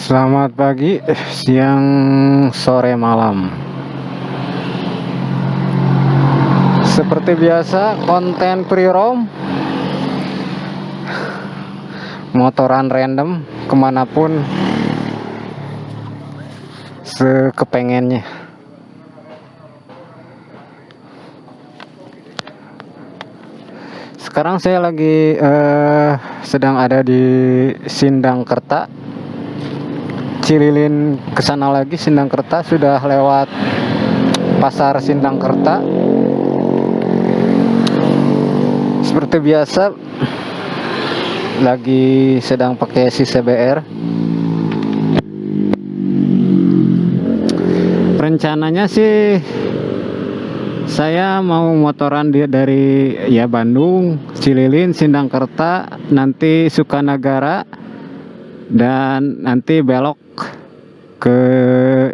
Selamat pagi, siang, sore, malam. Seperti biasa, konten pre-roam, motoran random kemanapun sekepengennya. Sekarang saya lagi sedang ada di Sindangkerta, Cililin kesana lagi. Sindangkerta sudah lewat pasar Sindangkerta. Seperti biasa, lagi sedang pakai si CBR. Rencananya sih saya mau motoran dari Bandung, Cililin, Sindangkerta, nanti Sukanagara, dan nanti belok ke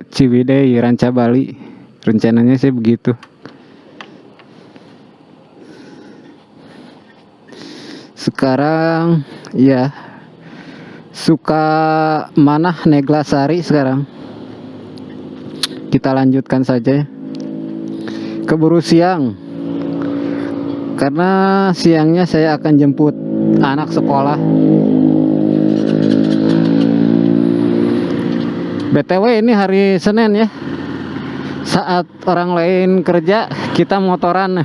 Ciwidey, Ranca Bali. Rencananya sih begitu. Sekarang suka Manah Neglasari sekarang. Kita lanjutkan saja. Keburu siang, karena siangnya saya akan jemput anak sekolah. BTW ini hari Senin ya, saat orang lain kerja kita motoran.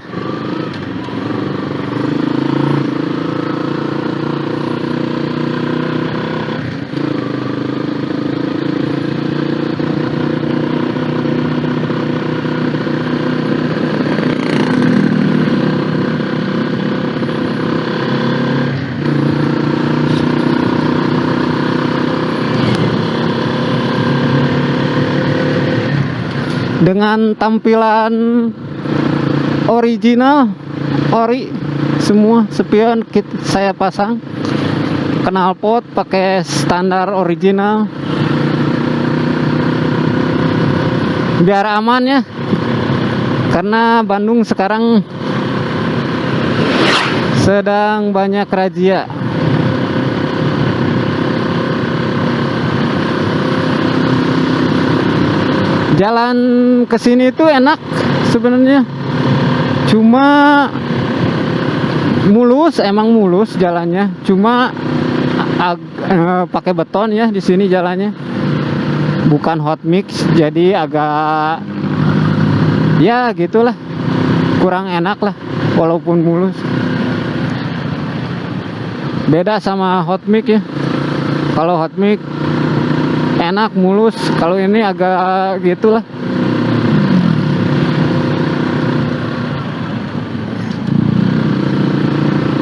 Dengan tampilan original, ori semua, spion saya pasang, knalpot pakai standar original biar aman ya, karena Bandung sekarang sedang banyak razia. Jalan ke sini tuh enak sebenarnya, cuma mulus, emang mulus jalannya, cuma pakai beton ya di sini jalannya, bukan hot mix, jadi agak ya gitulah, kurang enak lah walaupun mulus. Beda sama hot mix ya, kalau hot mix enak mulus, kalau ini agak gitulah.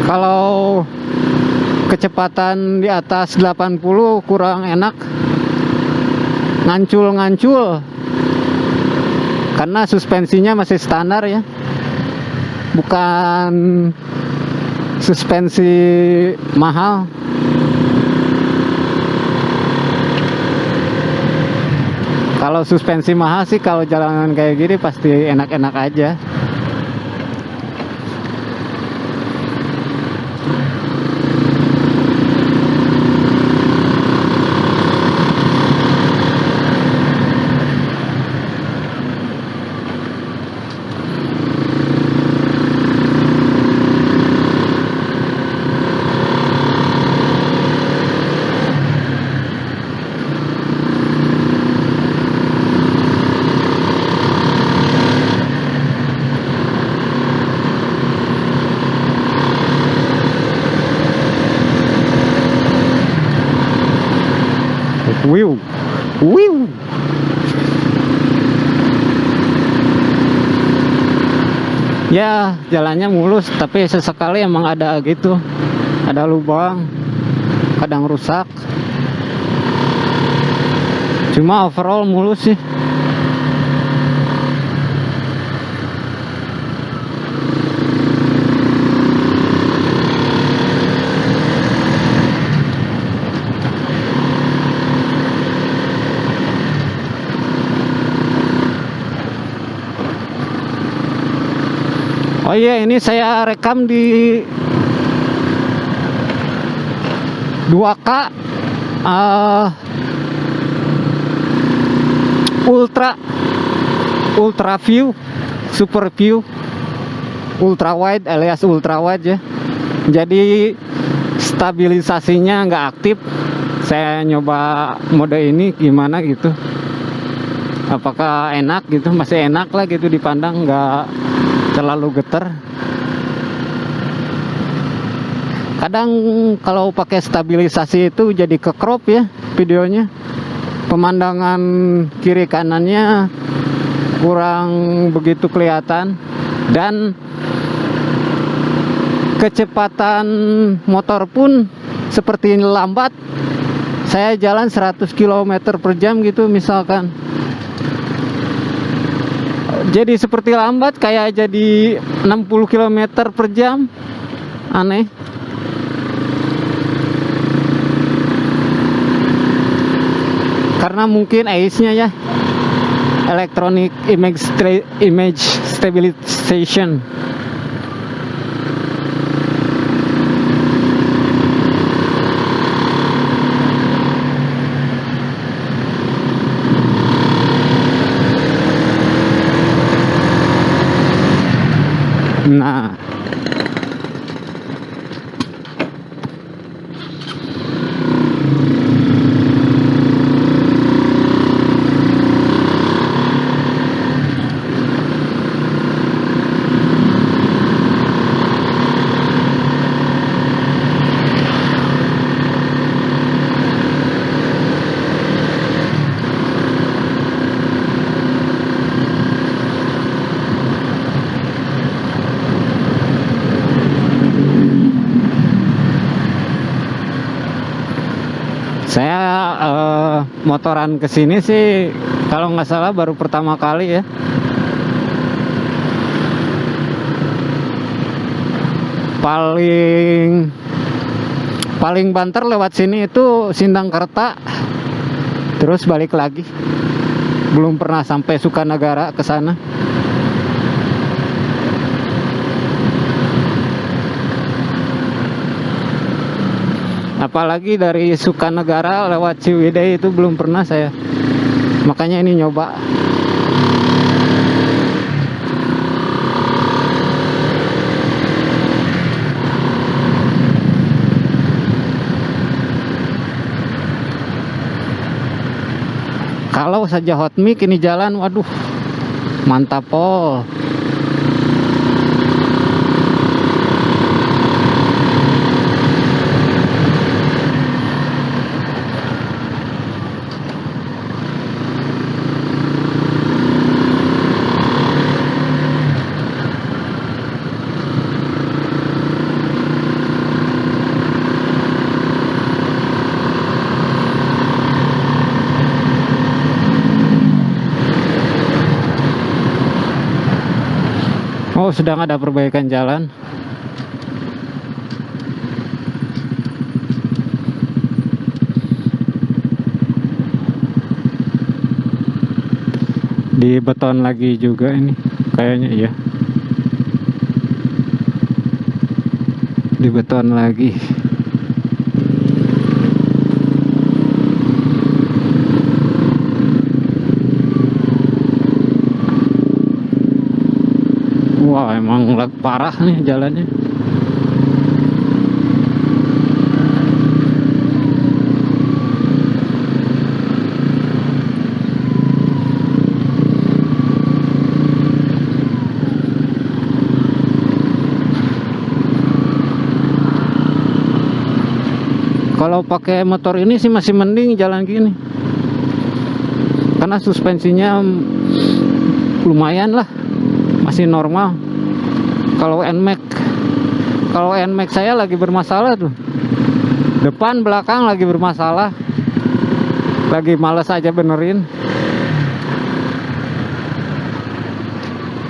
Kalau kecepatan di atas 80 kurang enak, ngancul-ngancul, karena suspensinya masih standar ya, bukan suspensi mahal. Kalau suspensi mahal sih, kalau jalanan kayak gini pasti enak-enak aja. Wiu, wiu. Ya, jalannya mulus, tapi sesekali emang ada gitu, ada lubang, kadang rusak. Cuma overall mulus sih. Oh iya, ini saya rekam di 2K ultra ultra view, super view, ultra wide alias ultra wide ya. Jadi stabilisasinya nggak aktif. Saya nyoba mode ini gimana gitu, apakah enak gitu, masih enak lah gitu dipandang, nggak terlalu getar. Kadang kalau pakai stabilisasi itu jadi ke crop ya videonya, pemandangan kiri kanannya kurang begitu kelihatan, dan kecepatan motor pun seperti lambat. Saya jalan 100 km per jam gitu misalkan, jadi seperti lambat, kayak jadi 60 km per jam. Aneh. Karena mungkin AIS-nya ya, Electronic Image Stabilization. Nah, saya motoran kesini sih kalau nggak salah baru pertama kali ya. Paling banter lewat sini itu Sindangkerta, terus balik lagi. Belum pernah sampai Sukanagara ke sana. Apalagi dari Sukanagara lewat Ciwidey itu belum pernah saya. Makanya ini nyoba. Kalau saja hot mic ini jalan, waduh, mantap pol. Oh, sedang ada perbaikan jalan. Di beton lagi juga ini, kayaknya iya. Di beton lagi. Wah, emang parah nih jalannya. Kalau pakai motor ini sih masih mending jalan gini, karena suspensinya lumayan lah, masih normal. Kalau NMAX saya lagi bermasalah tuh, depan belakang lagi bermasalah, lagi males aja benerin.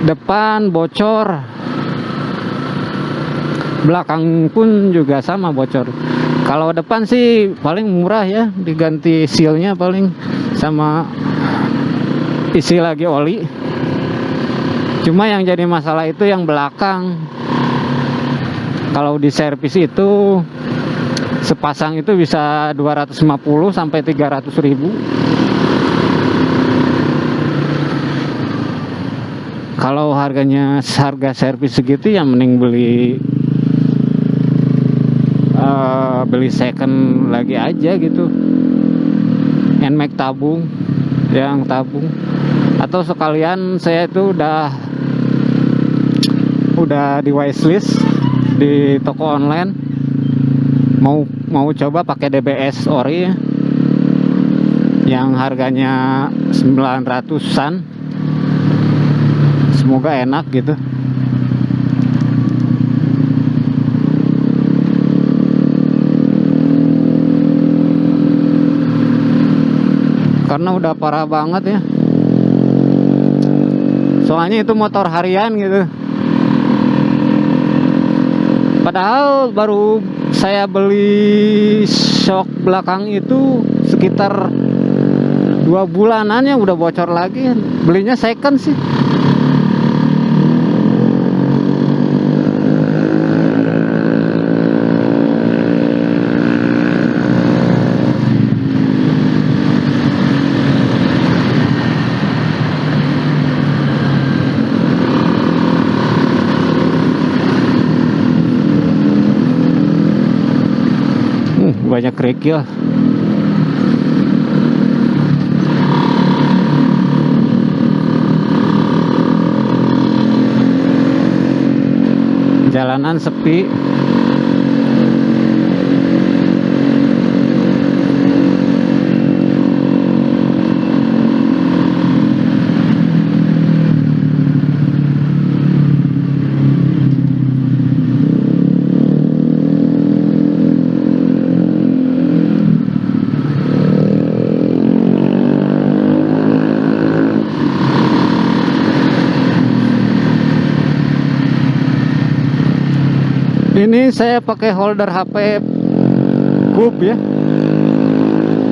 Depan bocor, belakang pun juga sama bocor. Kalau depan sih paling murah ya, diganti sealnya paling, sama isi lagi oli. Cuma yang jadi masalah itu yang belakang. Kalau di servis itu sepasang itu bisa 250 sampai 300 ribu. Kalau harga servis segitu ya mending beli second lagi aja gitu. Nmax tabung, yang tabung. Atau sekalian saya itu udah di wishlist di toko online, mau coba pakai DBS ori ya, yang harganya 900-an. Semoga enak gitu. Karena udah parah banget ya. Soalnya itu motor harian gitu. Padahal baru saya beli shock belakang itu sekitar 2 bulanannya udah bocor lagi. Belinya second sih. Banyak kerikil. Jalanan sepi. Ini saya pakai holder HP Goop ya.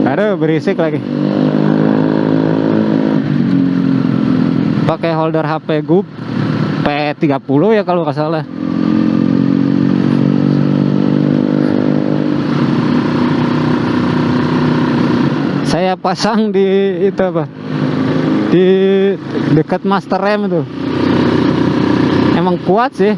Aduh, berisik lagi. Pakai holder HP Goop P30 ya kalau nggak salah. Saya pasang di itu apa? Di dekat master rem itu. Emang kuat sih.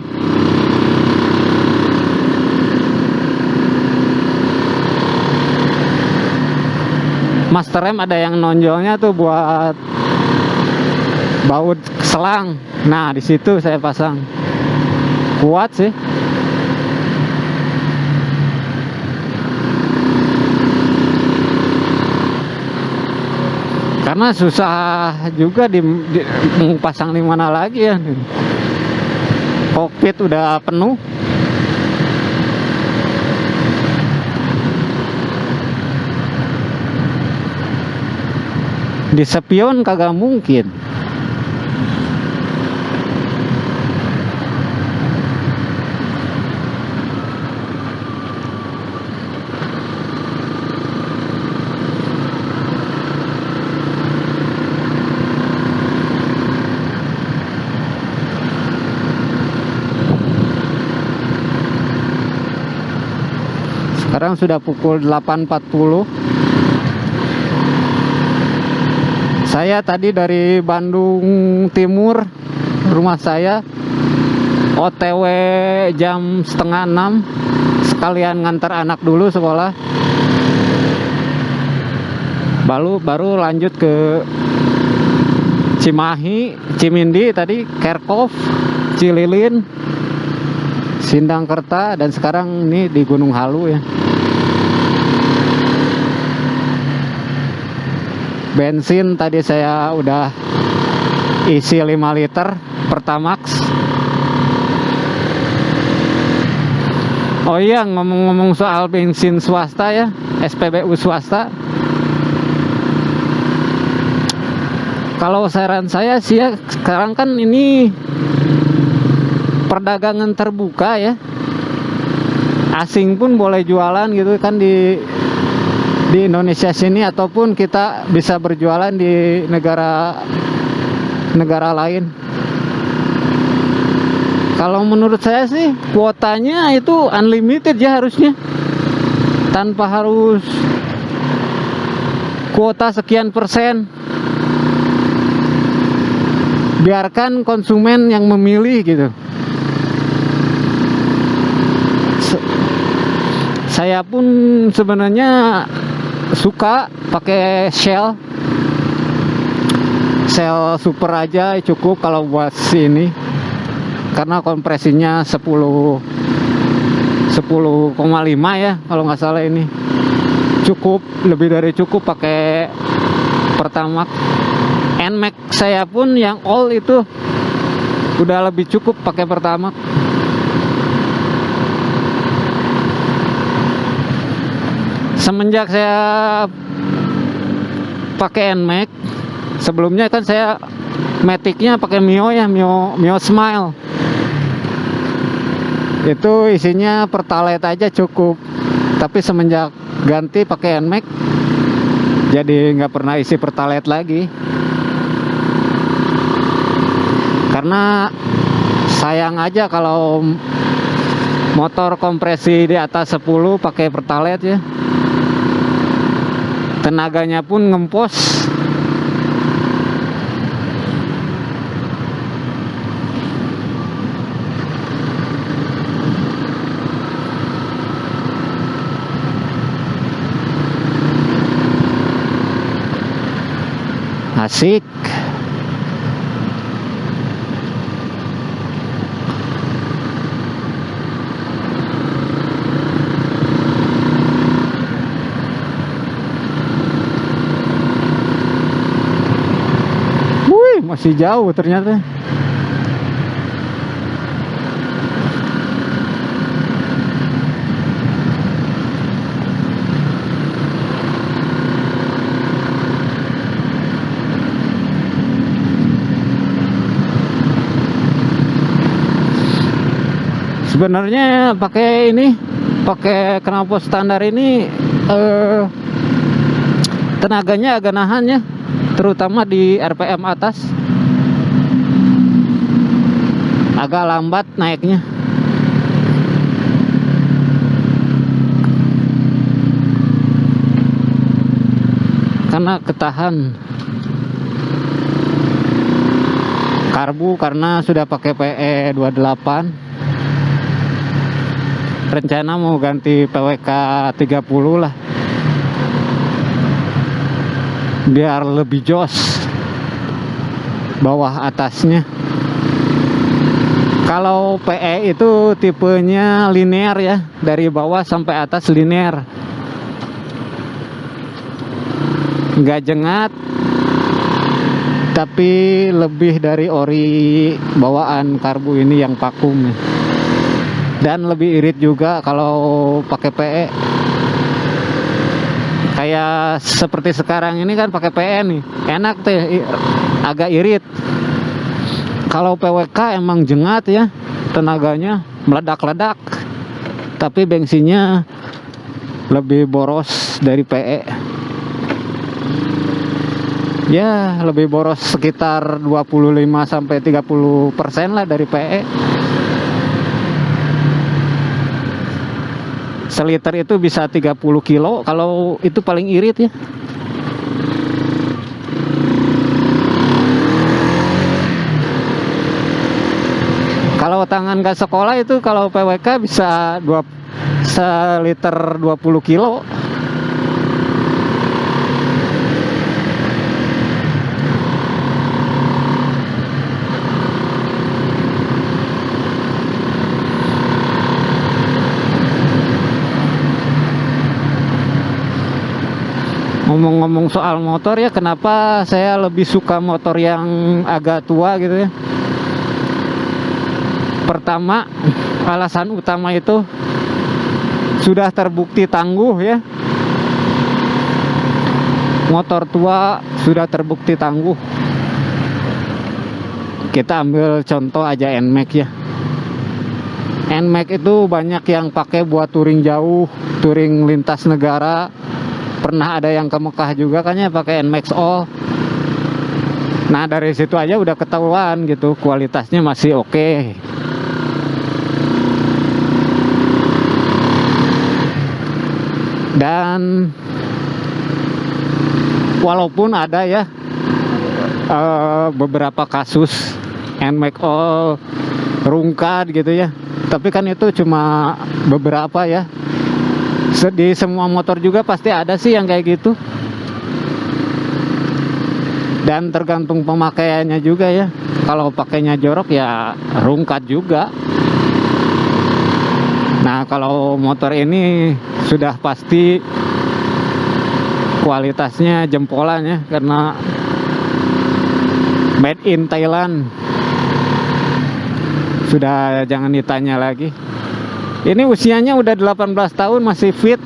Master rem ada yang nonjolnya tuh buat baut selang. Nah, di situ saya pasang. Kuat sih. Karena susah juga mau pasang di mana lagi ya. Kokpit udah penuh. Di spion kagak mungkin. Sekarang sudah pukul 8.40. Saya tadi dari Bandung Timur, rumah saya, OTW jam 5:30, sekalian ngantar anak dulu sekolah. Baru lanjut ke Cimahi, Cimindi tadi, Kerkov, Cililin, Sindangkerta, dan sekarang ini di Gunung Halu ya. Bensin tadi saya udah isi 5 liter Pertamax. Oh iya, ngomong-ngomong soal bensin swasta ya, SPBU swasta. Kalau saran saya sih ya, sekarang kan ini perdagangan terbuka ya. Asing pun boleh jualan gitu kan di Indonesia sini, ataupun kita bisa berjualan di negara lain. Kalau menurut saya sih kuotanya itu unlimited ya harusnya, tanpa harus kuota sekian persen. biarkan konsumen yang memilih gitu. Saya pun sebenarnya suka pakai Shell super aja cukup kalau buat sini, karena kompresinya 10,5 ya kalau nggak salah, ini cukup, lebih dari cukup pakai Pertamax. NMAX saya pun yang all itu udah lebih cukup pakai Pertamax. Semenjak saya pakai NMAX, sebelumnya kan saya Matic-nya pakai Mio ya, Mio Smile. Itu isinya Pertalite aja cukup. Tapi semenjak ganti pakai NMAX, jadi nggak pernah isi Pertalite lagi. Karena sayang aja kalau motor kompresi di atas 10 pakai Pertalite ya. Tenaganya pun ngempos. Asik. Wih, masih jauh ternyata. Sebenarnya pakai knalpot standar ini tenaganya agak nahan ya, terutama di RPM atas. Agak lambat naiknya. Karena ketahan karbu, karena sudah pakai PE 28. Rencana mau ganti PWK 30 lah, biar lebih jos bawah atasnya. Kalau PE itu tipenya linear ya, dari bawah sampai atas linear, nggak jengat, tapi lebih dari ori bawaan karbu ini yang vakum nih. Dan lebih irit juga kalau pakai PE. Kayak seperti sekarang ini kan pakai PE nih, enak tuh, agak irit. Kalau PWK emang jengat ya, tenaganya meledak-ledak, tapi bensinnya lebih boros dari PE. Ya, lebih boros sekitar 25-30% lah dari PE. Seliter itu bisa 30 kilo, kalau itu paling irit ya. Kalau tangan gas sekolah itu kalau PWK bisa seliter 20 kilo. Ngomong-ngomong soal motor ya, kenapa saya lebih suka motor yang agak tua gitu ya. Pertama, alasan utama itu sudah terbukti tangguh ya. Motor tua sudah terbukti tangguh. Kita ambil contoh aja NMAX ya. NMAX itu banyak yang pakai buat touring jauh, touring lintas negara. Pernah ada yang ke Mekah juga kan ya pakai NMAX All. Nah dari situ aja udah ketahuan gitu, kualitasnya masih oke. Dan walaupun ada ya beberapa kasus and make all rungkat gitu ya. Tapi kan itu cuma beberapa ya. Di semua motor juga pasti ada sih yang kayak gitu. Dan tergantung pemakaiannya juga ya. Kalau pakainya jorok ya rungkat juga. Nah, kalau motor ini sudah pasti kualitasnya jempolan ya, karena made in Thailand. Sudah jangan ditanya lagi. Ini usianya udah 18 tahun masih fit.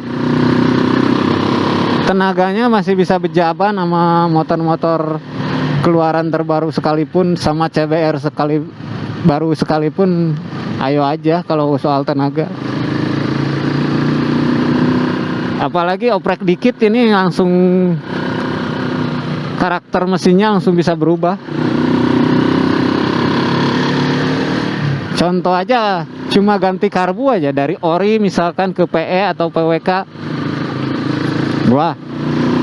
Tenaganya masih bisa berjaban sama motor-motor keluaran terbaru sekalipun, sama CBR baru sekalipun, ayo aja kalau soal tenaga. Apalagi oprek dikit ini langsung karakter mesinnya langsung bisa berubah. Contoh aja, cuma ganti karbu aja dari ori misalkan ke PE atau PWK. Wah,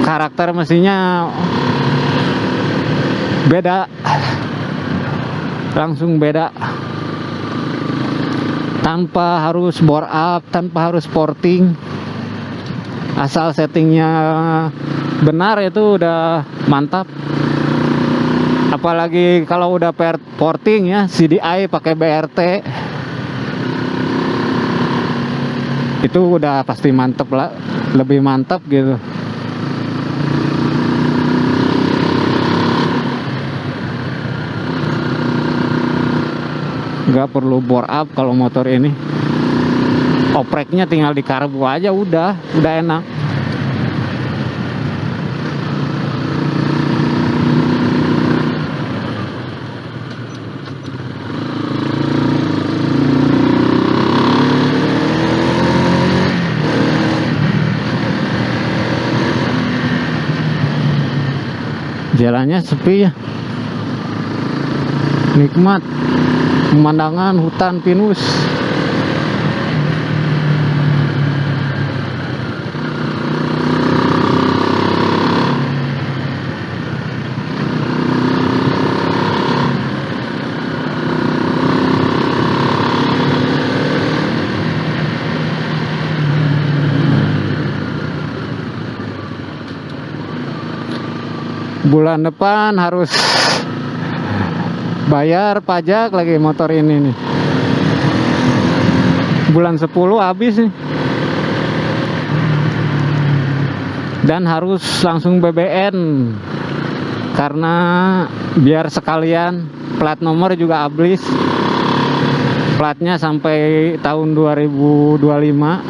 karakter mesinnya beda. Langsung beda. Tanpa harus bore up, tanpa harus porting. Asal settingnya benar itu udah mantap. Apalagi kalau udah porting ya, CDI pakai BRT, itu udah pasti mantep lah, lebih mantap gitu. Nggak perlu bore up kalau motor ini. Opreknya tinggal di karbu aja udah enak. Jalannya sepi ya, nikmat pemandangan hutan pinus. Bulan depan harus bayar pajak lagi motor ini nih. Bulan 10 habis nih. Dan harus langsung BBN. Karena biar sekalian plat nomor juga habis. Platnya sampai tahun 2025.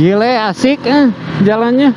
Gile asik jalannya.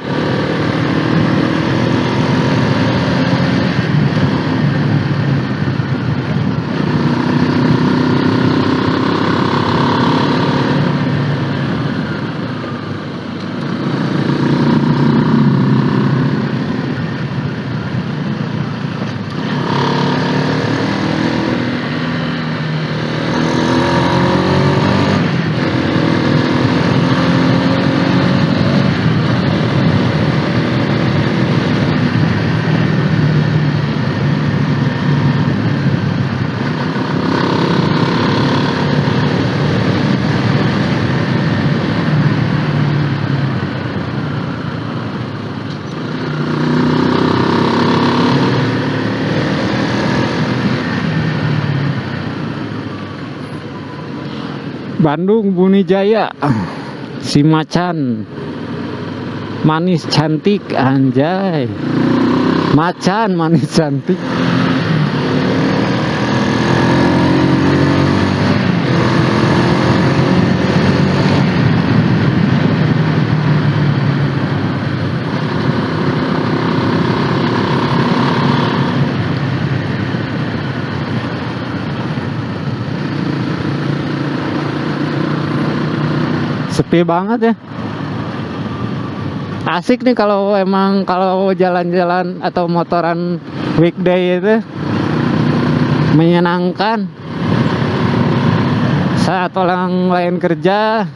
Bandung Buni Jaya, si macan manis cantik, anjay, macan manis cantik. sepi banget ya. Asik nih kalau emang kalau jalan-jalan atau motoran weekday itu menyenangkan. Saat orang lain kerja,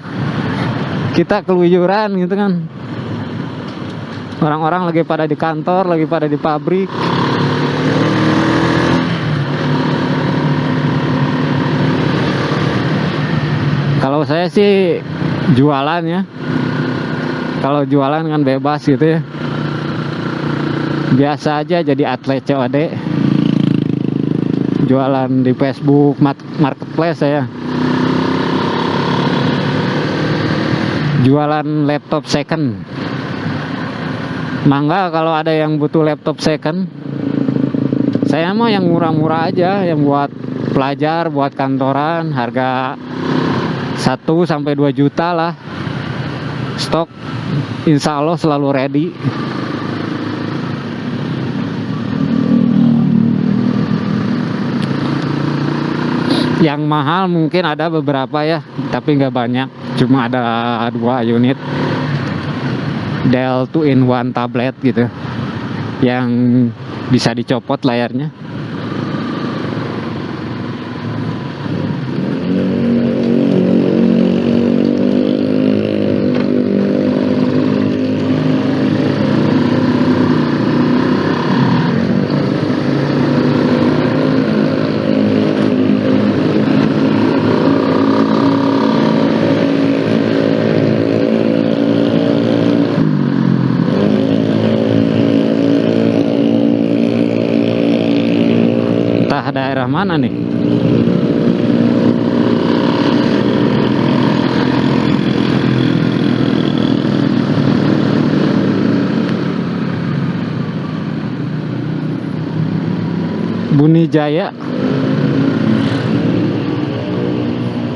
kita keluyuran gitu kan. Orang-orang lagi pada di kantor, lagi pada di pabrik. Kalau saya sih jualan ya. Kalau jualan kan bebas gitu ya. Biasa aja jadi atlet COD. Jualan di Facebook Marketplace saya. Jualan laptop second. Mangga kalau ada yang butuh laptop second. Saya mau yang murah-murah aja, yang buat pelajar, buat kantoran, harga 1 sampai 2 juta lah. Stok insya Allah selalu ready. Yang mahal mungkin ada beberapa ya, tapi nggak banyak. Cuma ada 2 unit Dell 2-in-1 tablet gitu, yang bisa dicopot layarnya. Daerah mana nih? Buni Jaya.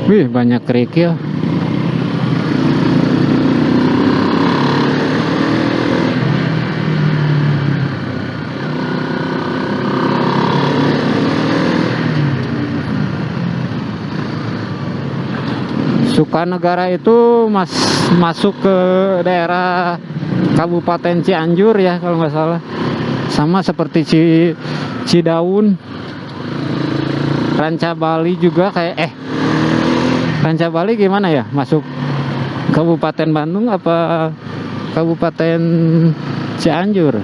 Wih, banyak kerikil. Sukanegara itu masuk ke daerah Kabupaten Cianjur ya kalau nggak salah. Sama seperti Cidaun. Ranca Bali juga kayak Ranca Bali gimana ya? Masuk Kabupaten Bandung apa Kabupaten Cianjur?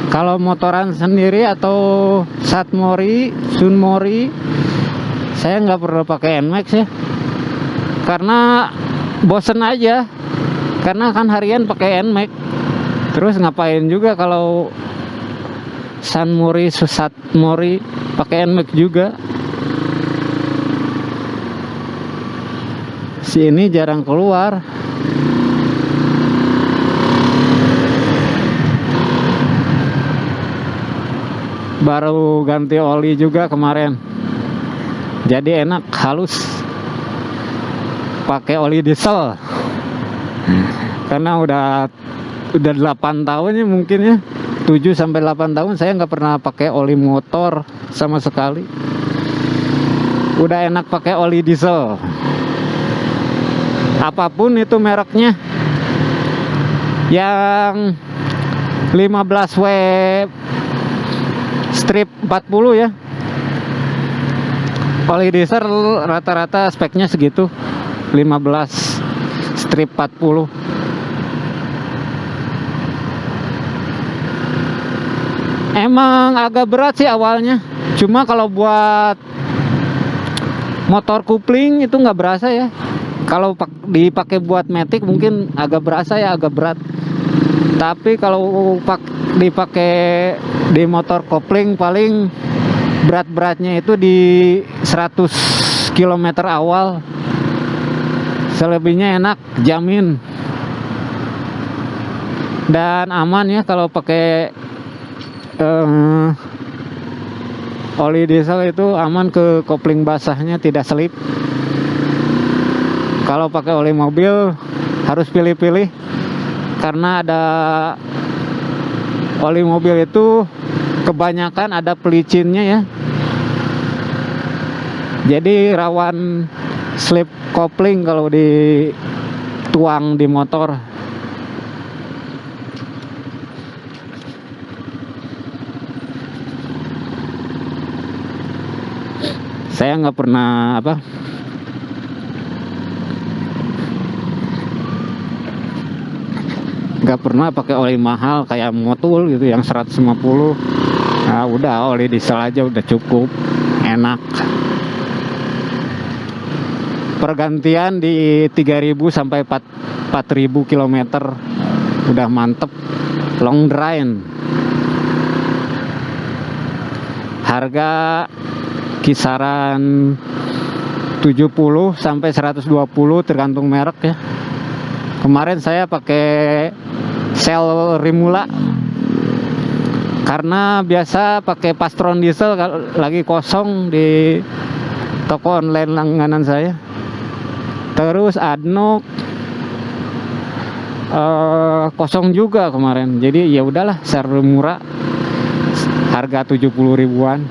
Kalau motoran sendiri atau Satmori, Sunmori, saya nggak perlu pakai NMAX ya, karena bosen aja. Karena kan harian pakai NMAX, terus ngapain juga kalau Sunmori, Satmori pakai NMAX juga. Si ini jarang keluar. Baru ganti oli juga kemarin, jadi enak, halus. Pakai oli diesel karena udah 8 tahun ya mungkin ya, 7 sampai 8 tahun saya nggak pernah pakai oli motor sama sekali. Udah enak pakai oli diesel, apapun itu mereknya. Yang 15W strip 40 ya, oli diesel rata-rata speknya segitu, 15 strip 40. Emang agak berat sih awalnya, cuma kalau buat motor kupling itu nggak berasa ya. Kalau dipakai buat matic mungkin agak berasa ya, agak berat. Tapi kalau dipakai di motor kopling paling berat-beratnya itu di 100 km awal. Selebihnya enak, jamin. dan aman ya kalau pakai eh, oli diesel, itu aman, ke kopling basahnya tidak selip. Kalau pakai oli mobil harus pilih-pilih, karena ada oli mobil itu kebanyakan ada pelicinnya ya, jadi rawan slip kopling kalau dituang di motor. Saya nggak pernah pakai oli mahal kayak Motul gitu yang 150. Nah, udah oli diesel aja udah cukup, enak. Pergantian di 3.000 sampai 4.000 km udah mantep, long drain. Harga kisaran 70 sampai 120 tergantung merek ya. Kemarin saya pakai Shell Rimula karena biasa pakai Pastron diesel lagi kosong di toko online langganan saya. Terus Adno kosong juga kemarin. Jadi ya udahlah, Shell Rimula harga 70 ribuan.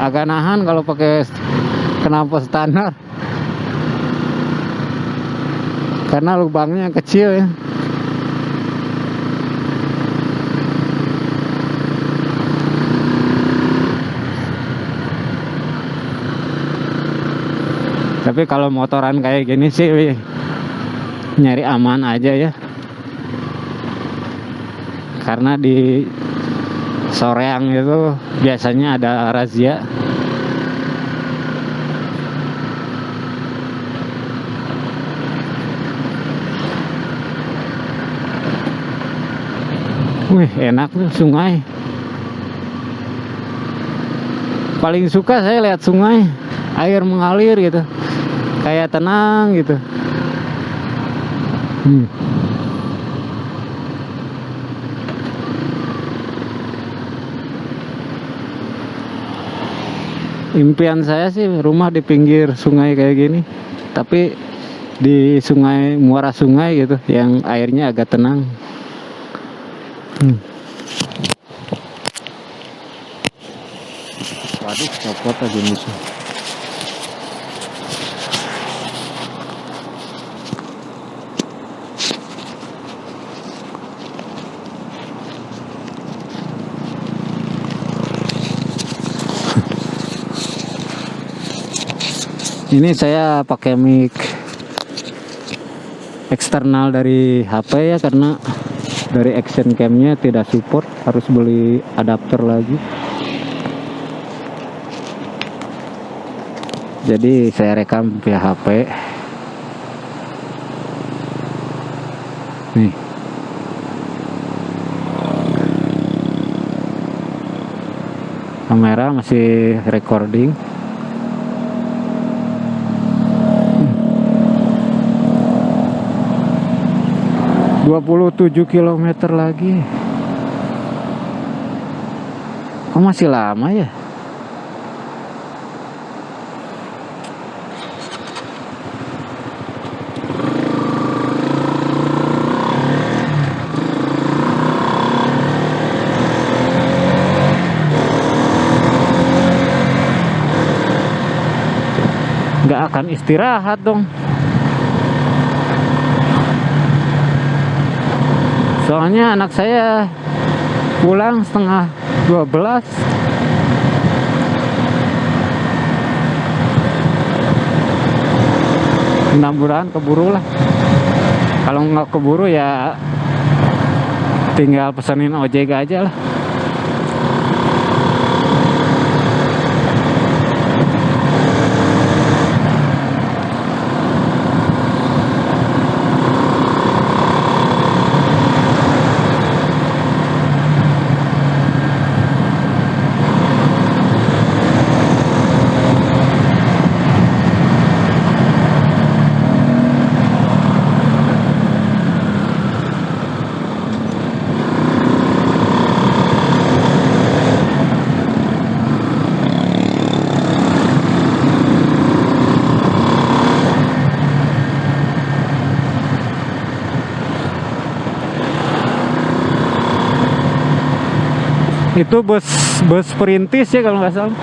Agak nahan kalau pakai knalpot standar karena lubangnya kecil ya. Tapi kalau motoran kayak gini sih nyari aman aja ya, karena di Soreang itu biasanya ada razia. Wih, enak tuh sungai. Paling suka saya lihat sungai, air mengalir gitu, kayak tenang gitu. Impian saya sih rumah di pinggir sungai kayak gini, tapi di sungai, muara sungai gitu, yang airnya agak tenang. Waduh, copot aja musuh. Ini saya pakai mic eksternal dari HP ya, karena dari action camnya tidak support, harus beli adapter lagi. Jadi saya rekam via HP. Nih. Kamera masih recording. 27 km lagi. Kok masih lama ya? Nggak akan istirahat dong. Soalnya anak saya pulang setengah 12. Mudah-mudahan keburu lah. Kalau nggak keburu ya tinggal pesenin ojek aja lah. Itu bus perintis ya kalau nggak salah.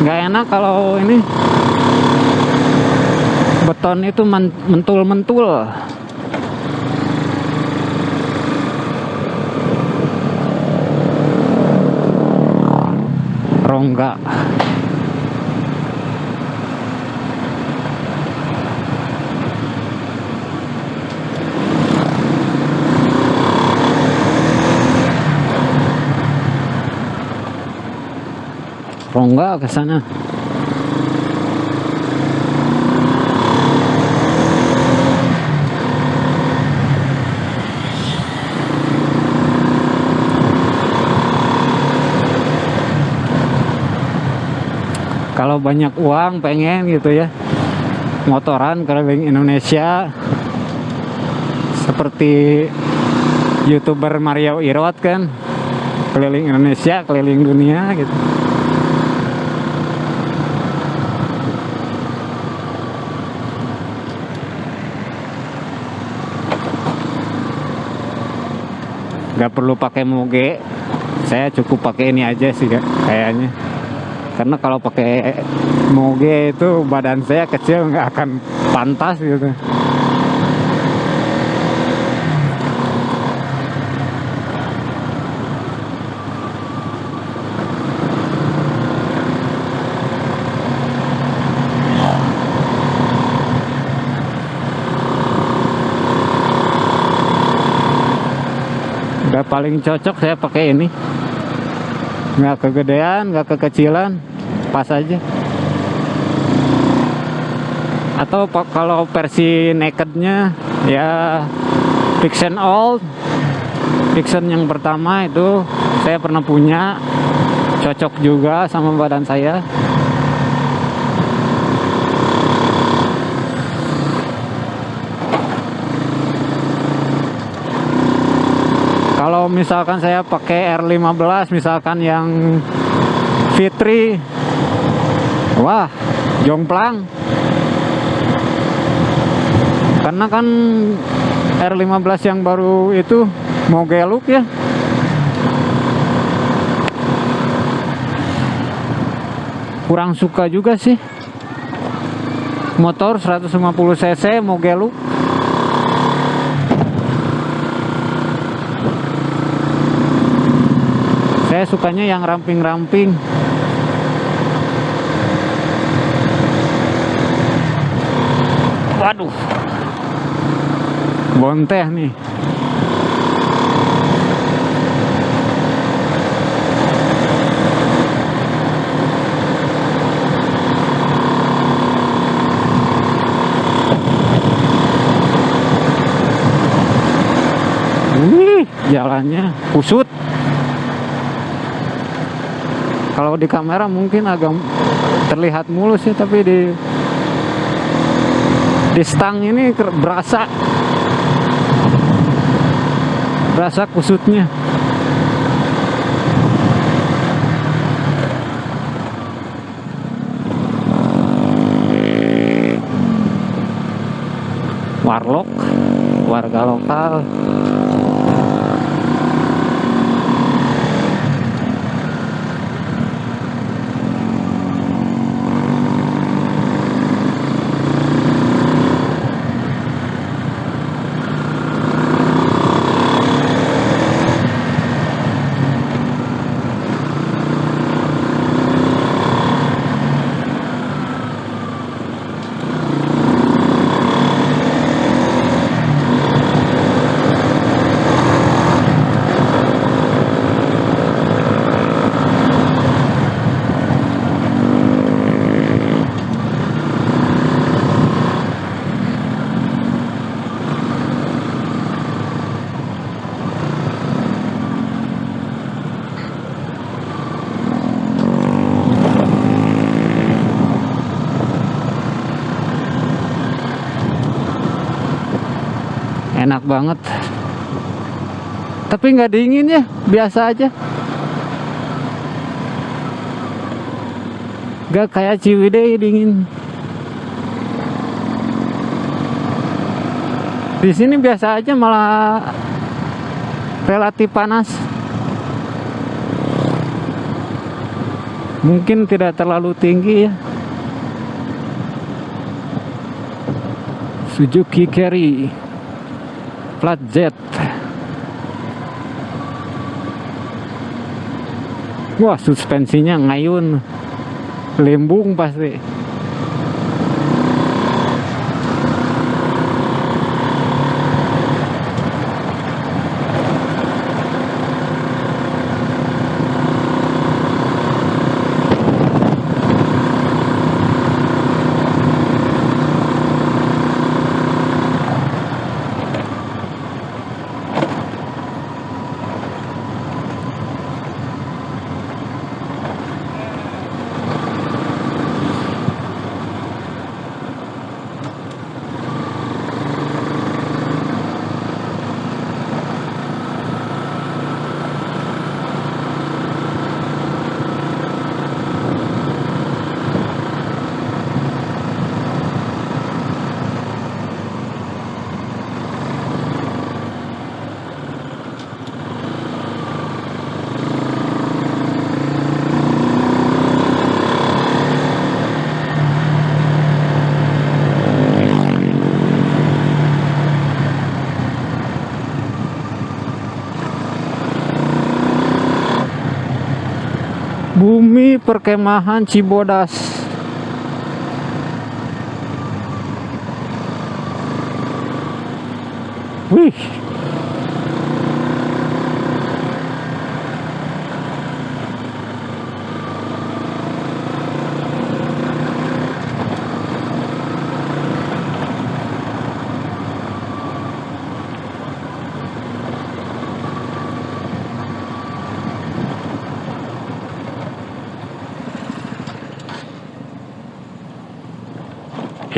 Nggak enak kalau ini beton itu mentul-mentul. Rongga. Rongga ke sana. Kalau banyak uang pengen gitu ya, motoran keliling Indonesia seperti YouTuber Mario Irot kan, keliling Indonesia, keliling dunia gitu. Gak perlu pakai moge, saya cukup pakai ini aja sih kayaknya. Karena kalau pakai moge itu badan saya kecil, nggak akan pantas gitu. Udah paling cocok saya pakai ini. Nggak kegedean, nggak kekecilan, pas aja. Atau kalau versi nakednya ya Vixen Old, Vixen yang pertama itu saya pernah punya, cocok juga sama badan saya. Kalau misalkan saya pakai R15, misalkan yang Fitri, wah jomplang. Karena kan R15 yang baru itu mau geluk ya. Kurang suka juga sih. Motor 150 cc mau geluk. Saya sukanya yang ramping-ramping. Waduh, bonteh nih. Wih, jalannya kusut. Kalau di kamera mungkin agak terlihat mulus ya, tapi di stang ini berasa kusutnya. Warlock, warga lokal. enak banget. Tapi nggak dingin ya, biasa aja. Gak kayak Ciwidey dingin. Di sini biasa aja, malah relatif panas. Mungkin tidak terlalu tinggi ya. Suzuki Carry Flat Jet. Wah, suspensinya ngayun, lembung pasti. Bumi Perkemahan Cibodas. Wih.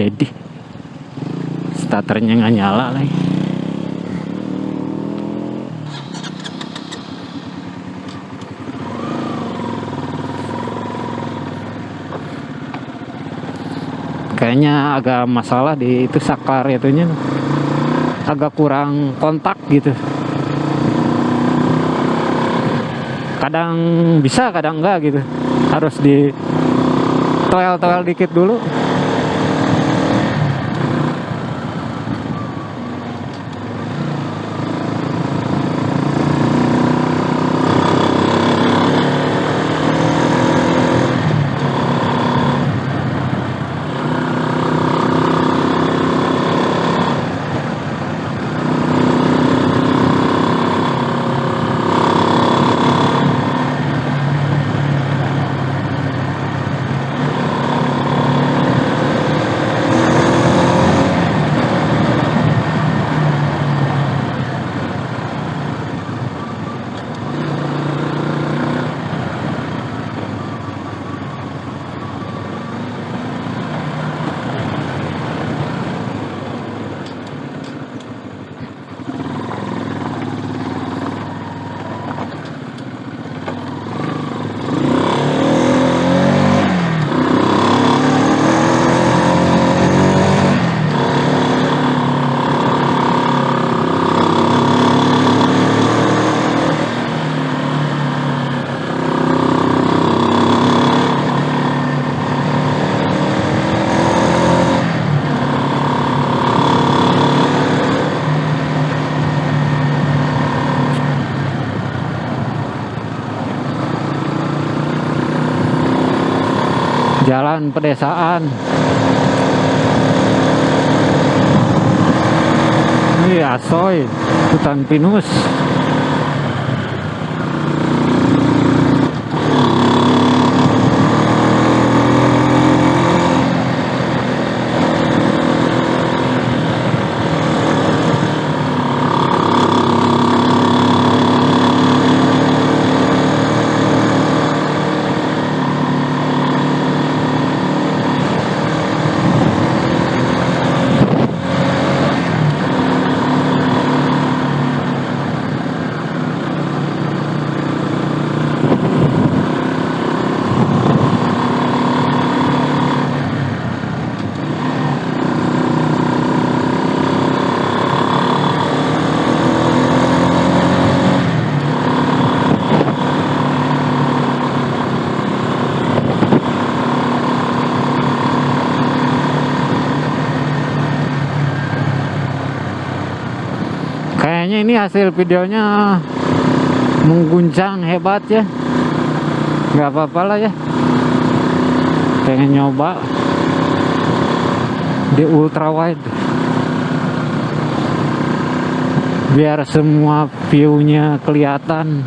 Edi, starternya nggak nyala lagi. Kayaknya agak masalah di itu saklar itunya, agak kurang kontak gitu. Kadang bisa, kadang enggak gitu. Harus di toel dikit dulu. Jalan pedesaan. Ini Asoy, hutan pinus. Kayaknya ini hasil videonya mengguncang hebat ya. Nggak apa-apa lah ya. Pengen nyoba di ultra wide biar semua view-nya kelihatan.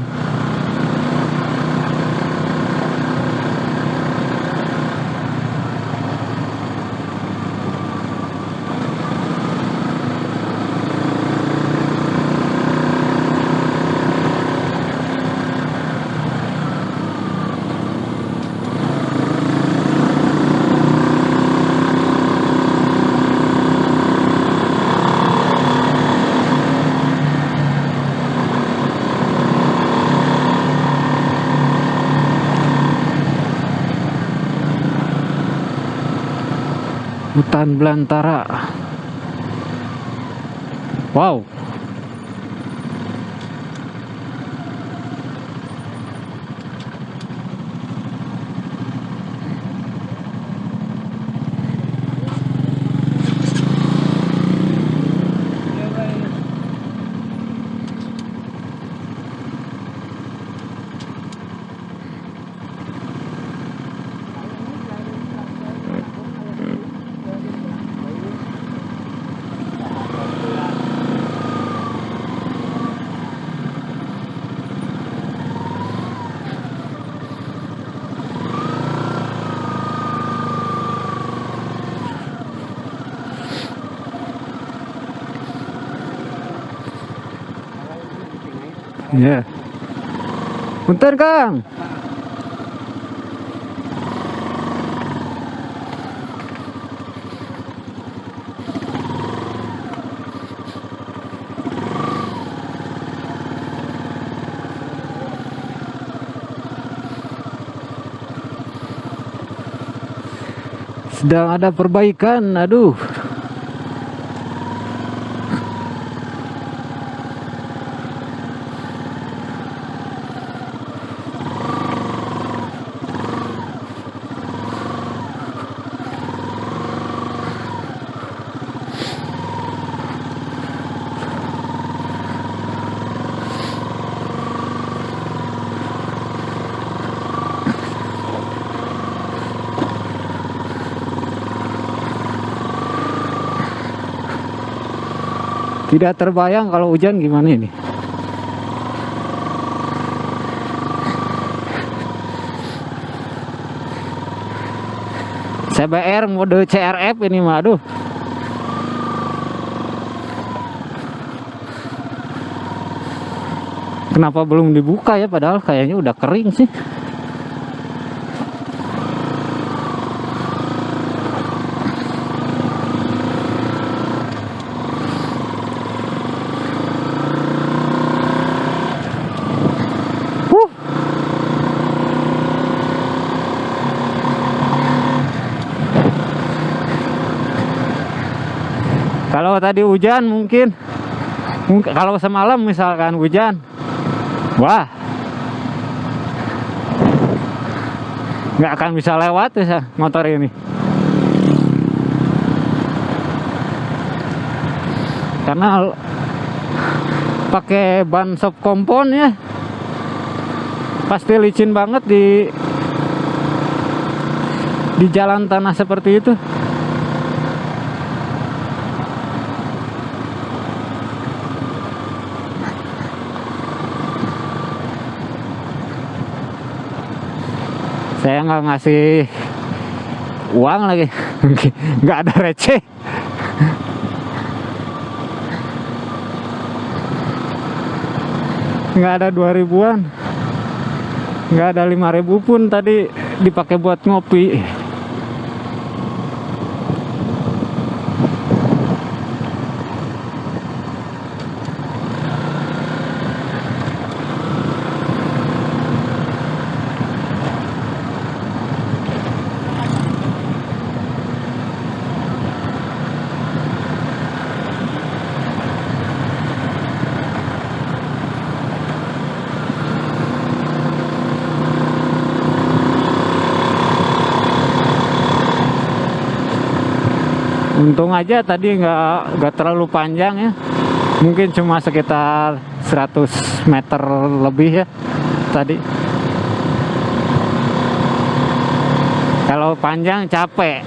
Hutan belantara. Wow. Ya. Punten, Kang. Sedang ada perbaikan, aduh. Tidak terbayang kalau hujan gimana ini. CBR mode CRF ini mah, aduh. Kenapa belum dibuka ya, padahal kayaknya udah kering sih. Kalau tadi hujan mungkin kalau semalam misalkan hujan, wah, nggak akan bisa lewat ya motor ini. Karena pakai ban sop kompon ya, pasti licin banget di jalan tanah seperti itu. Saya nggak ngasih uang lagi, nggak ada receh. Nggak ada 2000-an, nggak ada 5000 pun tadi dipakai buat ngopi. Untung aja tadi nggak terlalu panjang ya, Mungkin cuma sekitar 100 meter lebih ya tadi. Kalau panjang capek.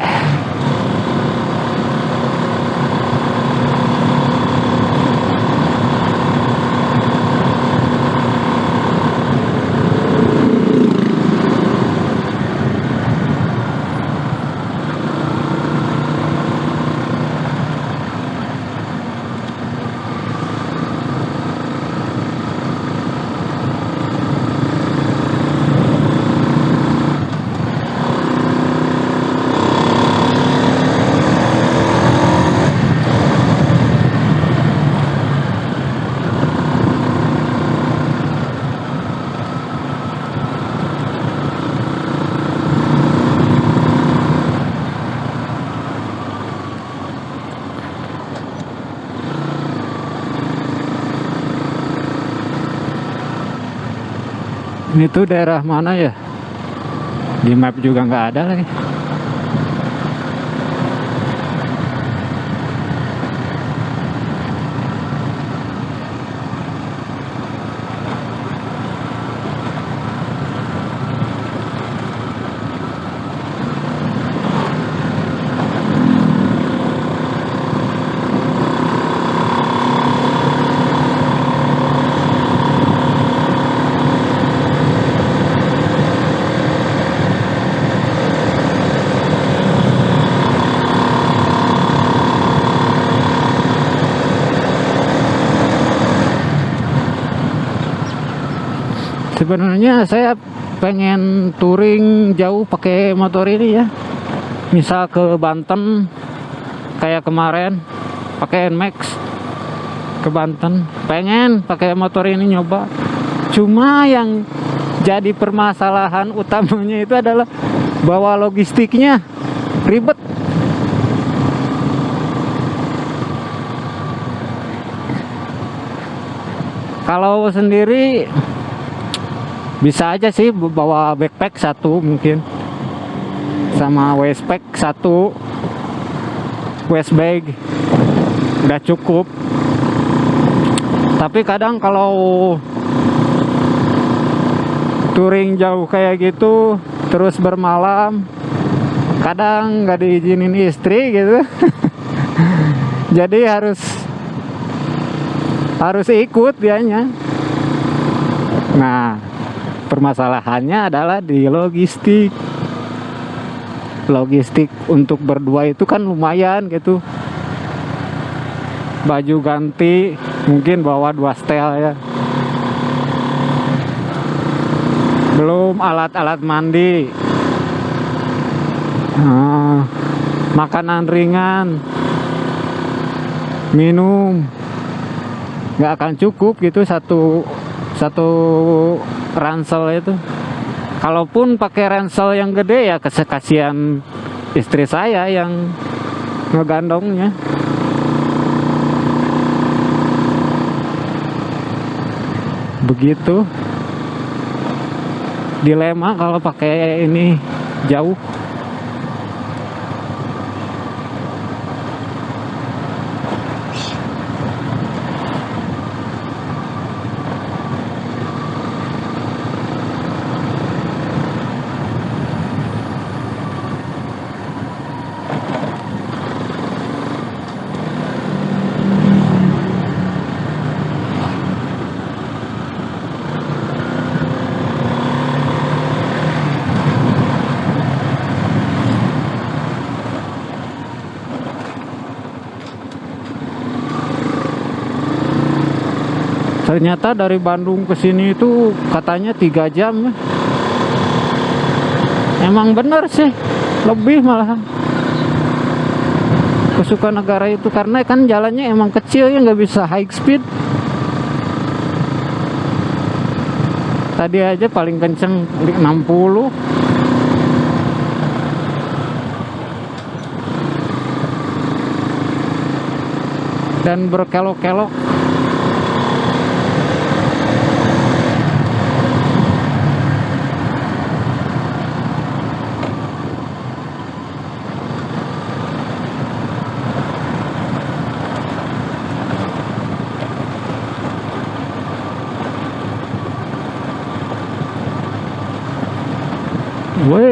Ini tuh daerah mana ya? Di map juga nggak ada lagi. Sebenarnya saya pengen touring jauh pakai motor ini ya. Misal ke Banten kayak kemarin pakai NMAX ke Banten. Pengen pakai motor ini nyoba. Cuma yang jadi permasalahan utamanya itu adalah bawa logistiknya ribet. Kalau sendiri bisa aja sih bawa backpack satu mungkin, sama waist pack satu, waist bag udah cukup. Tapi kadang kalau touring jauh kayak gitu terus bermalam, kadang nggak diizinin istri gitu. Jadi harus ikut dianya. Nah, permasalahannya adalah di logistik. Logistik untuk berdua itu kan lumayan gitu. Baju ganti mungkin bawa 2 setel ya. Belum alat-alat mandi. Makanan ringan, minum, nggak akan cukup gitu satu ransel itu. Kalaupun pakai ransel yang gede ya kasihan istri saya yang ngegandongnya. Begitu dilema kalau pakai ini jauh. Ternyata dari Bandung ke sini itu katanya 3 jam ya. Emang bener sih, lebih malahan ke Sukanegara itu, karena kan jalannya emang kecil ya, nggak bisa high speed. Tadi aja paling kenceng 60. Dan berkelok-kelok.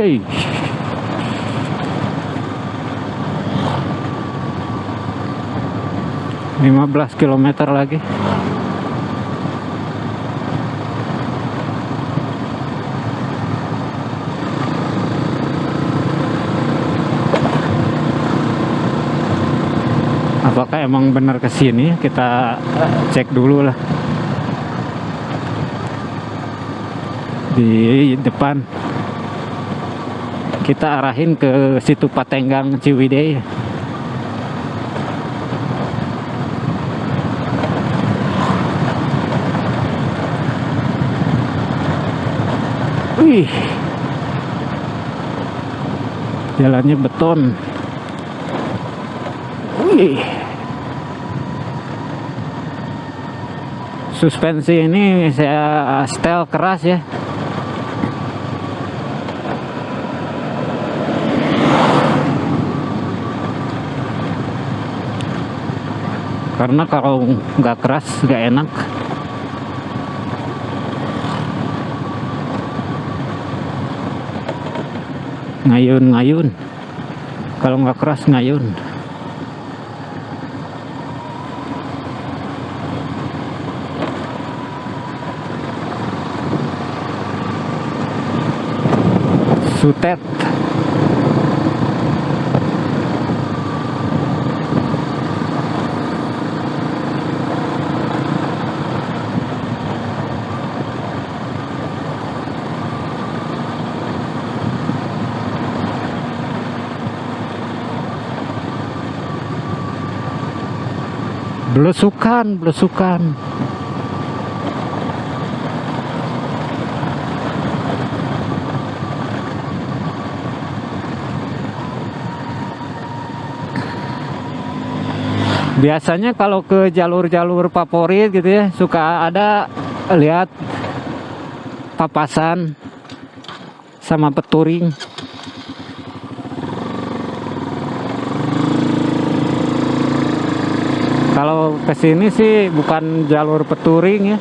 Wey. ...15 kilometer lagi. Apakah emang benar ke sini? Kita cek dulu lah. Di depan kita arahin ke situ Patenggang Ciwidey. Wih, jalannya beton. Wih, suspensi ini saya setel keras ya. Karena kalau nggak keras nggak enak. Ngayun-ngayun. Kalau nggak keras ngayun. Sutet. Belusukan, belusukan. Biasanya kalau ke jalur-jalur favorit gitu ya, suka ada lihat papasan sama peturing. Kalau kesini sih bukan jalur peturing ya.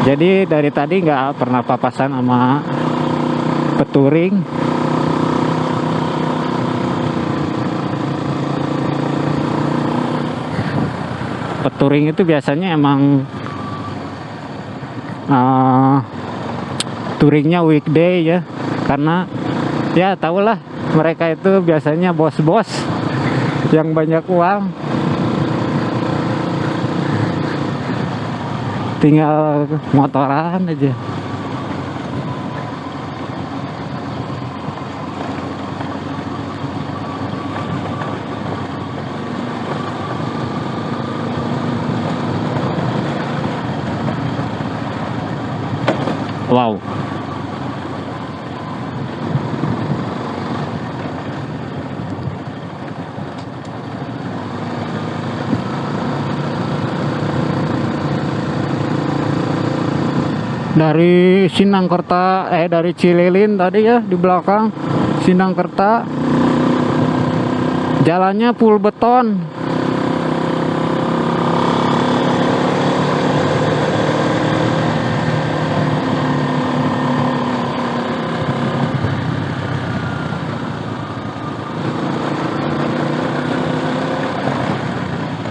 Jadi dari tadi nggak pernah papasan sama peturing. Peturing itu biasanya emang touringnya weekday ya, karena ya tahulah mereka itu biasanya bos-bos yang banyak uang, tinggal motoran aja. Wow. Dari Sinangkerta, dari Cililin tadi ya, di belakang Sinangkerta, jalannya full beton.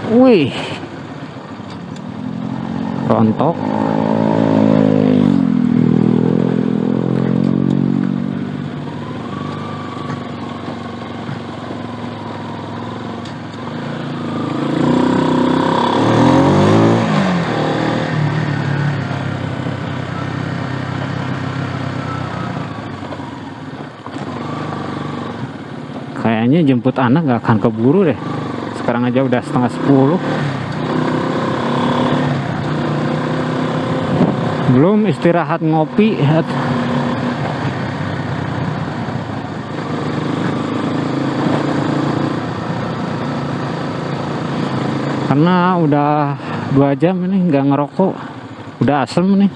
Wih, rontok. Kayaknya jemput anak nggak akan keburu deh. Sekarang aja udah 9:30. Belum istirahat ngopi. Karena udah 2 jam ini nggak ngerokok, udah asem nih.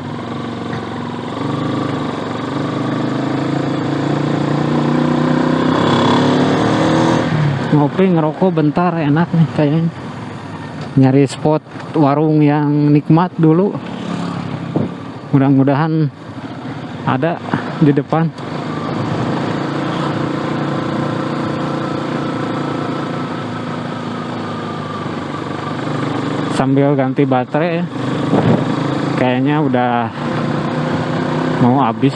Ngopi ngerokok bentar enak nih kayaknya. Nyari spot warung yang nikmat dulu. Mudah-mudahan ada di depan. sambil ganti baterai ya. Kayaknya udah mau habis.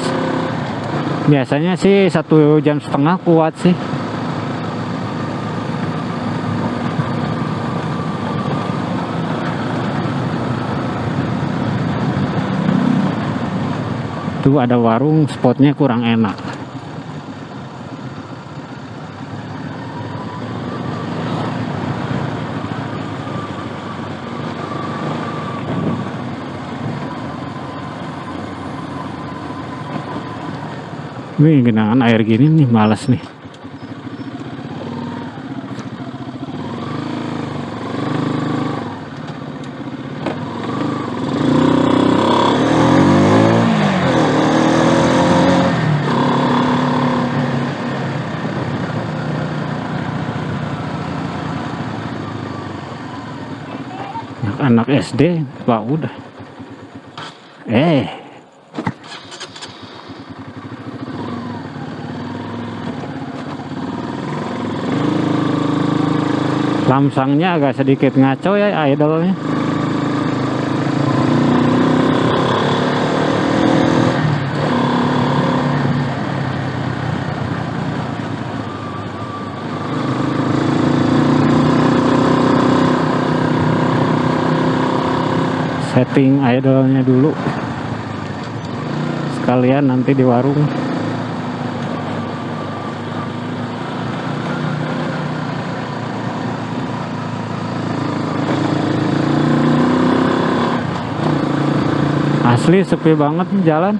Biasanya sih 1,5 jam kuat sih. Tuh ada warung, spotnya kurang enak. Wih, genangan air gini nih, males nih. Anak SD, Pak, udah. Lamsangnya agak sedikit ngaco ya idolnya. Setting idolnya dulu, sekalian nanti di warung. Asli sepi banget nih jalan.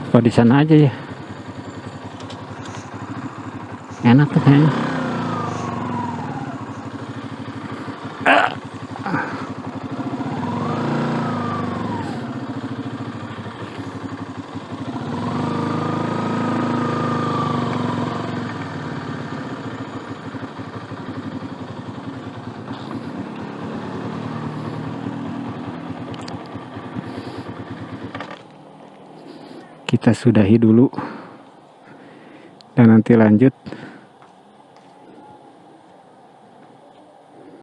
Apa di sana aja ya? Enak tuh kayaknya. Kita sudahi dulu dan nanti lanjut.